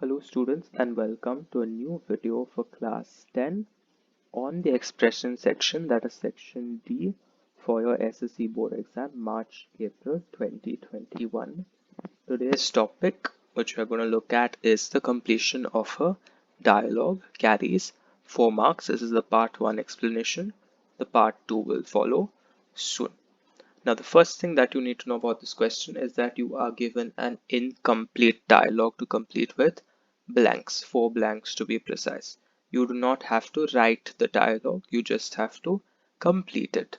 Hello students and welcome to a new video for class 10 on the expression section, that is section D for your SSC board exam March-April 2021. Today's topic which we're going to look at is the completion of a dialogue carries 4 marks. This is the part 1 explanation. The part 2 will follow soon. Now, the first thing that you need to know about this question is that you are given an incomplete dialogue to complete with blanks, 4 blanks to be precise. You do not have to write the dialogue, you just have to complete it.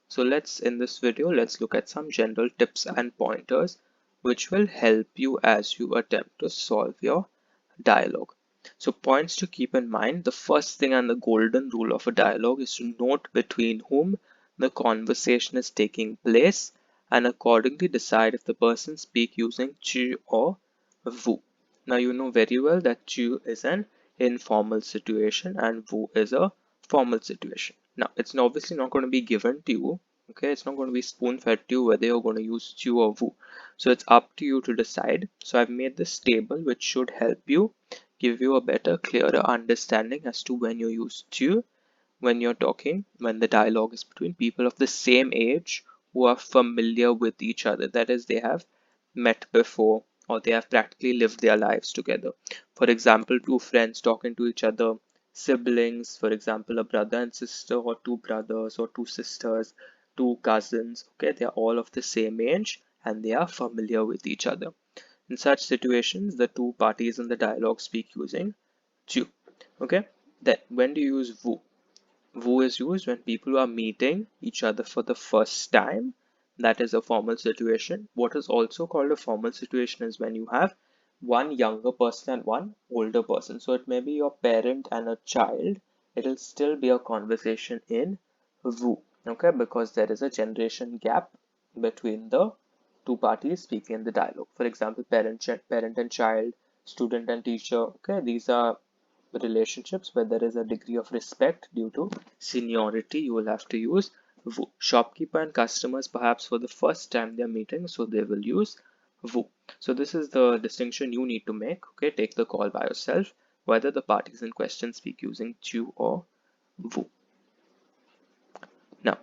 So in this video, let's look at some general tips and pointers which will help you as you attempt to solve your dialogue. So points to keep in mind, the first thing and the golden rule of a dialogue is to note between whom the conversation is taking place and accordingly decide if the person speak using tu or vous. Now you know very well that tu is an informal situation and vous is a formal situation. Now it's obviously not going to be given to you. Okay, it's not going to be spoon fed to you whether you're going to use tu or vous. So it's up to you to decide. So I've made this table which should help you, give you a better, clearer understanding as to when you use tu, when you're talking, when the dialogue is between people of the same age who are familiar with each other. That is, they have met before or they have practically lived their lives together. For example, two friends talking to each other, siblings, for example, a brother and sister, or two brothers or two sisters, two cousins. Okay, they are all of the same age and they are familiar with each other. In such situations, the two parties in the dialogue speak using tu. Okay, then when do you use vous? Vous is used when people are meeting each other for the first time. That is a formal situation. What is also called a formal situation is when you have one younger person and one older person. So it may be your parent and a child. It'll still be a conversation in vous. Okay, because there is a generation gap between the two parties speaking in the dialogue. For example, parent and child, student and teacher. Okay, these are relationships where there is a degree of respect due to seniority. You will have to use vous. Shopkeeper and customers, perhaps for the first time they're meeting, so they will use vous. So this is the distinction you need to make. Okay, take the call by yourself whether the parties in question speak using tu or vous. Now,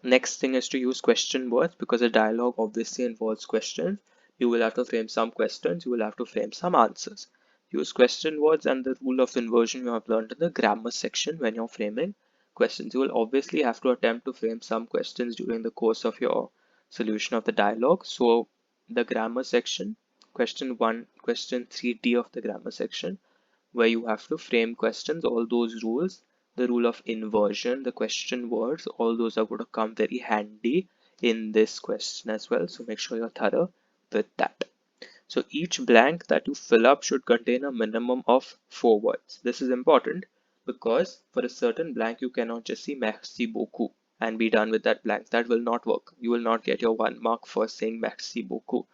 next thing is to use question words, because a dialogue obviously involves questions. You will have to frame some questions, you will have to frame some answers. Use question words, and the rule of inversion you have learned in the grammar section when you're framing questions. You will obviously have to attempt to frame some questions during the course of your solution of the dialogue. So the grammar section, question 1, question 3D of the grammar section, where you have to frame questions, all those rules, the rule of inversion, the question words, all those are going to come very handy in this question as well. So make sure you're thorough with that. So each blank that you fill up should contain a minimum of 4 words. This is important because for a certain blank, you cannot just see merci beaucoup and be done with that blank. That will not work. You will not get your 1 mark for saying merci beaucoup.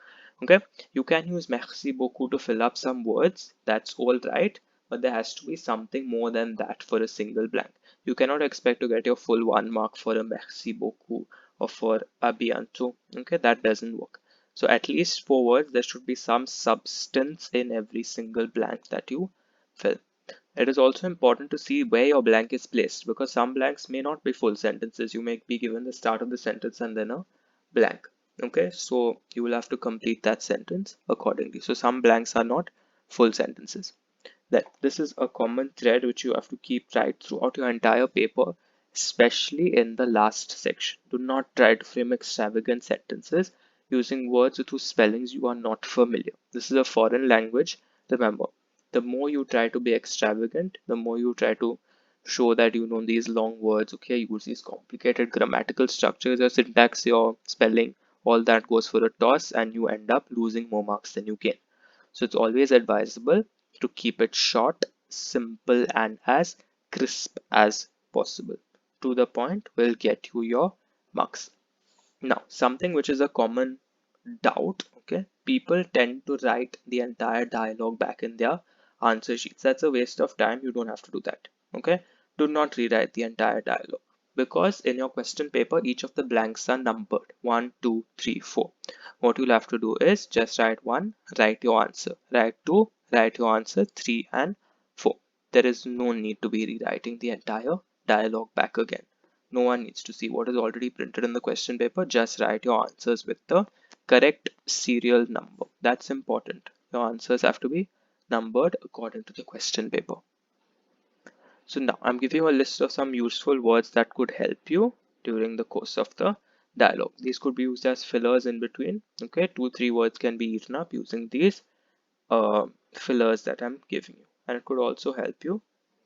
Okay, you can use merci beaucoup to fill up some words. That's all right, but there has to be something more than that for a single blank. You cannot expect to get your full 1 mark for a merci beaucoup or for a bientôt. Okay, that doesn't work. So at least 4 words, there should be some substance in every single blank that you fill. It is also important to see where your blank is placed, because some blanks may not be full sentences. You may be given the start of the sentence and then a blank. Okay, so you will have to complete that sentence accordingly. So some blanks are not full sentences. This is a common thread which you have to keep right throughout your entire paper, especially in the last section. Do not try to frame extravagant sentences using words with whose spellings you are not familiar. This is a foreign language. Remember, the more you try to be extravagant, the more you try to show that you know these long words, okay, use these complicated grammatical structures, your syntax, your spelling, all that goes for a toss and you end up losing more marks than you gain. So it's always advisable to keep it short, simple, and as crisp as possible. To the point will get you your marks. Now, something which is a common doubt, okay, people tend to write the entire dialogue back in their answer sheets. That's a waste of time. You don't have to do that. Okay, do not rewrite the entire dialogue, because in your question paper each of the blanks are numbered 1, 2, 3, 4. What you'll have to do is just write 1, write your answer, write 2, write your answer 3 and 4. There is no need to be rewriting the entire dialogue back again. No one needs to see what is already printed in the question paper. Just write your answers with the correct serial number. That's important. Your answers have to be numbered according to the question paper. So now I'm giving you a list of some useful words that could help you during the course of the dialogue. These could be used as fillers in between. Okay, 2-3 words can be eaten up using these fillers that I'm giving you, and it could also help you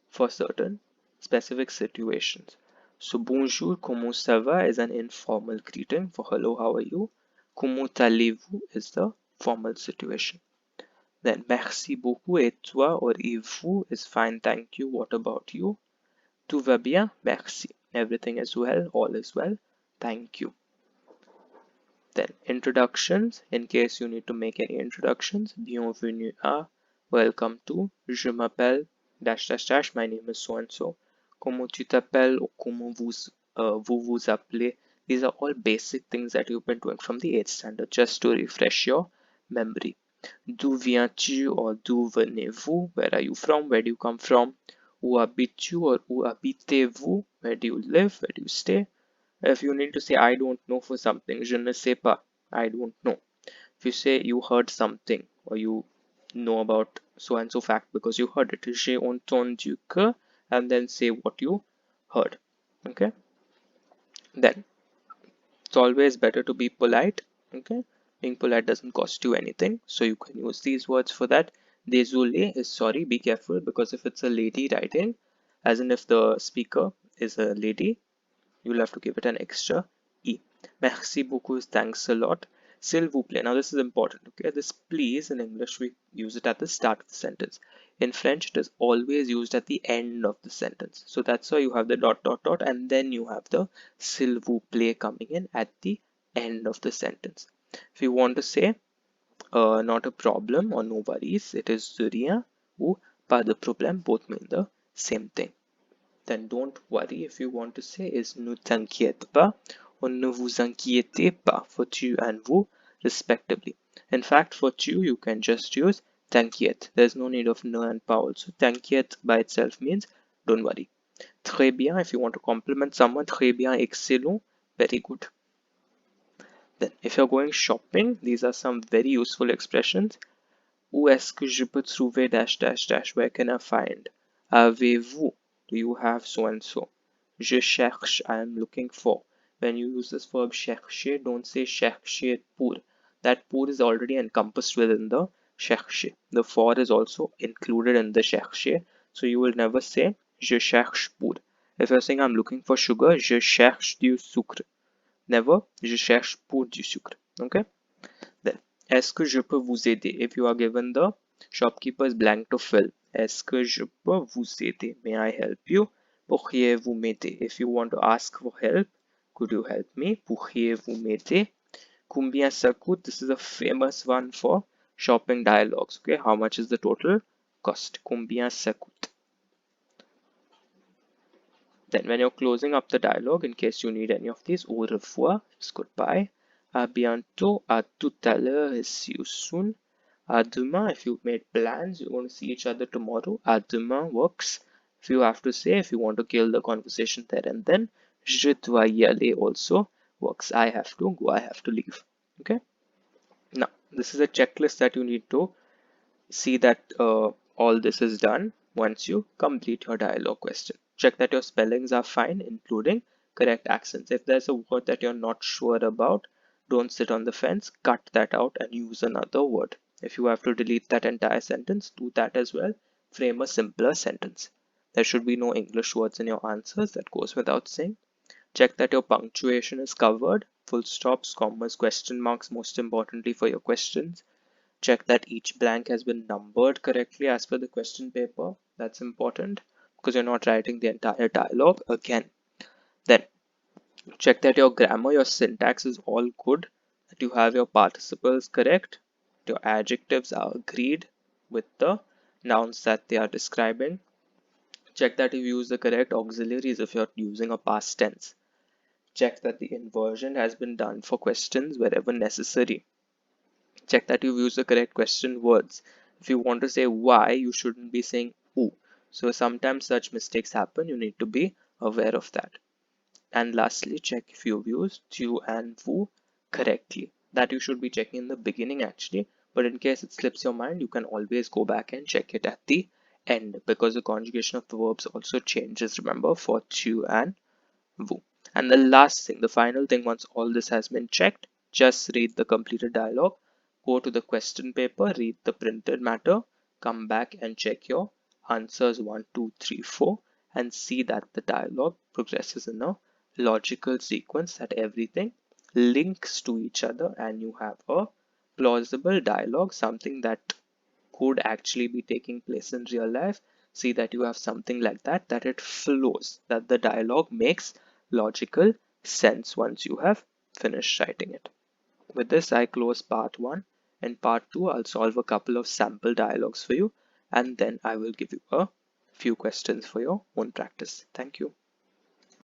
for certain specific situations. So bonjour, comment ça va is an informal greeting for hello, how are you? Comment allez-vous is the formal situation. Then merci beaucoup et toi or et vous is fine, thank you, what about you? Tout va bien, merci. Everything is well, all is well, thank you. Then introductions, in case you need to make any introductions. Bienvenue à, welcome to, je m'appelle, dash dash dash, my name is so and so. Comment tu t'appelles or comment vous vous appelez. These are all basic things that you've been doing from the 8th standard, just to refresh your memory. D'où viens-tu or d'où venez-vous? Where are you from? Where do you come from? Où habites-tu or où habitez-vous? Where do you live? Where do you stay? If you need to say I don't know for something, je ne sais pas, I don't know. If you say you heard something or you know about so and so fact because you heard it, j'ai entendu que, and then say what you heard. Okay. Then it's always better to be polite. Okay. Being polite doesn't cost you anything, so you can use these words for that. Désolé is sorry. Be careful because if it's a lady writing, as in if the speaker is a lady, you'll have to give it an extra E. Merci beaucoup is thanks a lot. S'il vous plaît. Now this is important. Okay, this please in English we use it at the start of the sentence. In French it is always used at the end of the sentence. So that's why you have the dot dot dot and then you have the s'il vous plaît coming in at the end of the sentence. If you want to say not a problem or no worries, it is rien ou pas de problème. Both mean the same thing. Then don't worry, if you want to say, is ne t'inquiète pas or ne vous inquiétez pas for tu and vous respectively. In fact, for tu you can just use t'inquiète. There's no need of ne and pas also. T'inquiète by itself means don't worry. Très bien, if you want to compliment someone, très bien, excellent, very good. Then if you're going shopping, these are some very useful expressions. Où est-ce que je peux trouver dash dash dash? Where can I find? Avez-vous? Do you have so and so? Je cherche. I am looking for. When you use this verb chercher, don't say chercher pour. That pour is already encompassed within the chercher. The for is also included in the chercher. So you will never say je cherche pour. If you're saying I'm looking for sugar, je cherche du sucre. Never je cherche pour du sucre. Okay? Then, est-ce que je peux vous aider? If you are given the shopkeeper's blank to fill, est-ce que je peux vous aider? May I help you? Pourriez-vous m'aider? If you want to ask for help, could you help me? Pourriez-vous m'aider? Combien ça coûte? This is a famous one for shopping dialogues. Okay, how much is the total cost? Combien ça coûte? Then when you're closing up the dialogue, in case you need any of these, au revoir is goodbye. À bientôt, à tout à l'heure is see you soon. À demain, if you've made plans, you're going to see each other tomorrow. À demain works. If you have to say, if you want to kill the conversation there and then, je dois y aller also works. I have to go, I have to leave. Okay. Now, this is a checklist that you need to see that all this is done once you complete your dialogue question. Check that your spellings are fine, including correct accents. If there's a word that you're not sure about, don't sit on the fence, cut that out and use another word. If you have to delete that entire sentence, do that as well. Frame a simpler sentence. There should be no English words in your answers, that goes without saying. Check that your punctuation is covered, full stops, commas, question marks, most importantly for your questions. Check that each blank has been numbered correctly as per the question paper. That's important because you're not writing the entire dialogue again. Then check that your grammar, your syntax is all good, that you have your participles correct, your adjectives are agreed with the nouns that they are describing. Check that you use the correct auxiliaries if you're using a past tense. Check that the inversion has been done for questions wherever necessary. Check that you've used the correct question words. If you want to say why, you shouldn't be saying who. So sometimes such mistakes happen. You need to be aware of that. And lastly, check if you've used to and who correctly. That you should be checking in the beginning actually, but in case it slips your mind, you can always go back and check it at the end, because the conjugation of the verbs also changes, remember, for to and woo. And the last thing, the final thing, once all this has been checked, just read the completed dialogue, go to the question paper, read the printed matter, come back and check your answers 1, 2, 3, 4, and see that the dialogue progresses in a logical sequence, that everything links to each other and you have a plausible dialogue, something that could actually be taking place in real life. See that you have something like that, that it flows, that the dialogue makes logical sense once you have finished writing it. With this, I close part 1. In part 2, I'll solve a couple of sample dialogues for you, and then I will give you a few questions for your own practice. Thank you.